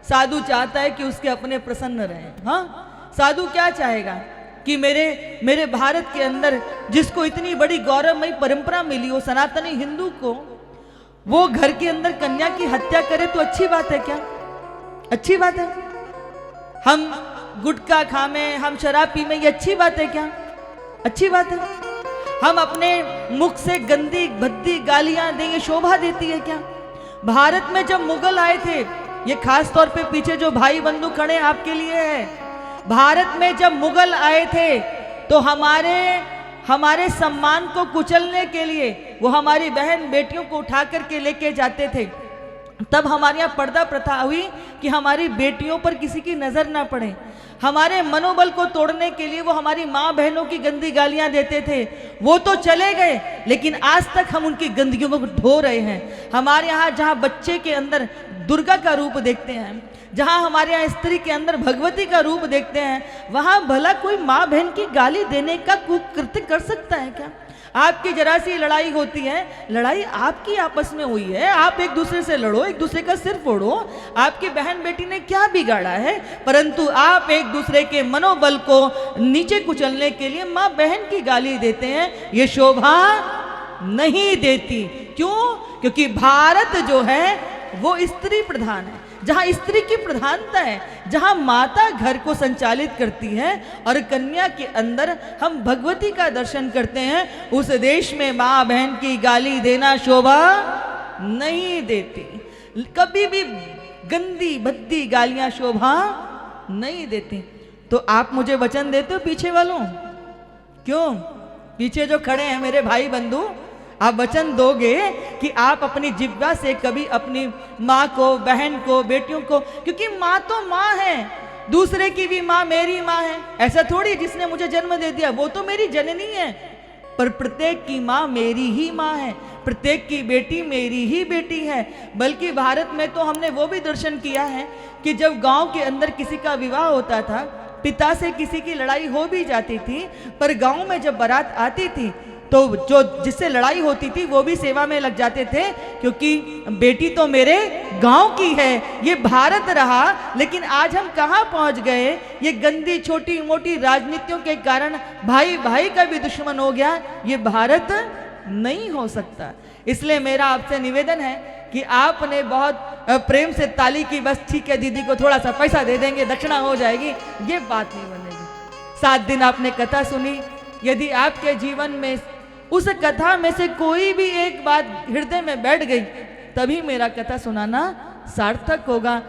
साधु चाहता है कि उसके अपने प्रसन्न रहें। हाँ, साधु क्या चाहेगा कि मेरे भारत के अंदर जिसको इतनी बड़ी गौरवमयी परंपरा मिली हो, सनातनी हिंदू को, वो घर के अंदर कन्या की हत्या करे तो अच्छी बात है क्या? अच्छी बात है? हम गुटखा खामे, हम शराब पी में, ये अच्छी बात है क्या? अच्छी बात है? हम अपने मुख से गंदी भद्दी गालियां दें, ये शोभा देती है क्या? भारत में जब मुगल आए थे, ये खास तौर पे पीछे जो भाई बंधु खड़े आपके लिए है, भारत में जब मुगल आए थे तो हमारे सम्मान को कुचलने के लिए वो हमारी बहन बेटियों को उठा करके लेके जाते थे। तब हमारे यहाँ पर्दा प्रथा हुई कि हमारी बेटियों पर किसी की नजर ना पड़े। हमारे मनोबल को तोड़ने के लिए वो हमारी माँ बहनों की गंदी गालियां देते थे। वो तो चले गए, लेकिन आज तक हम उनकी गंदगियों को ढो रहे हैं। हमारे यहाँ जहाँ बच्चे के अंदर दुर्गा का रूप देखते हैं, जहाँ हमारे यहाँ स्त्री के अंदर भगवती का रूप देखते हैं, वहाँ भला कोई माँ बहन की गाली देने का कुकृत्य कर सकता है क्या? आपकी जरा सी लड़ाई होती है, लड़ाई आपकी आपस में हुई है, आप एक दूसरे से लड़ो, एक दूसरे का सिर फोड़ो, आपकी बहन बेटी ने क्या बिगाड़ा है? परंतु आप एक दूसरे के मनोबल को नीचे कुचलने के लिए माँ बहन की गाली देते हैं, ये शोभा नहीं देती। क्यों? क्योंकि भारत जो है वो स्त्री प्रधान है। जहां स्त्री की प्रधानता है, जहां माता घर को संचालित करती है और कन्या के अंदर हम भगवती का दर्शन करते हैं, उस देश में माँ बहन की गाली देना शोभा नहीं देती। कभी भी गंदी भद्दी गालियां शोभा नहीं देती। तो आप मुझे वचन देते हो पीछे वालों? क्यों? पीछे जो खड़े हैं मेरे भाई बंधु, आप वचन दोगे कि आप अपनी जिह्वा से कभी अपनी माँ को, बहन को, बेटियों को, क्योंकि माँ तो माँ है, दूसरे की भी माँ मेरी माँ है। ऐसा थोड़ी जिसने मुझे जन्म दे दिया वो तो मेरी जननी है, पर प्रत्येक की माँ मेरी ही माँ है, प्रत्येक की बेटी मेरी ही बेटी है। बल्कि भारत में तो हमने वो भी दर्शन किया है कि जब गांव के अंदर किसी का विवाह होता था, पिता से किसी की लड़ाई हो भी जाती थी, पर गांव में जब बारात आती थी तो जो जिससे लड़ाई होती थी वो भी सेवा में लग जाते थे, क्योंकि बेटी तो मेरे गांव की है। ये भारत रहा, लेकिन आज हम कहाँ पहुंच गए? ये गंदी छोटी मोटी राजनीतियों के कारण भाई भाई का भी दुश्मन हो गया। ये भारत नहीं हो सकता। इसलिए मेरा आपसे निवेदन है कि आपने बहुत प्रेम से ताली की, बस ठीक है दीदी को थोड़ा सा पैसा दे देंगे, दक्षिणा हो जाएगी, ये बात नहीं बनेगी। 7 दिन आपने कथा सुनी, यदि आपके जीवन में उस कथा में से कोई भी एक बात हृदय में बैठ गई, तभी मेरा कथा सुनाना सार्थक होगा।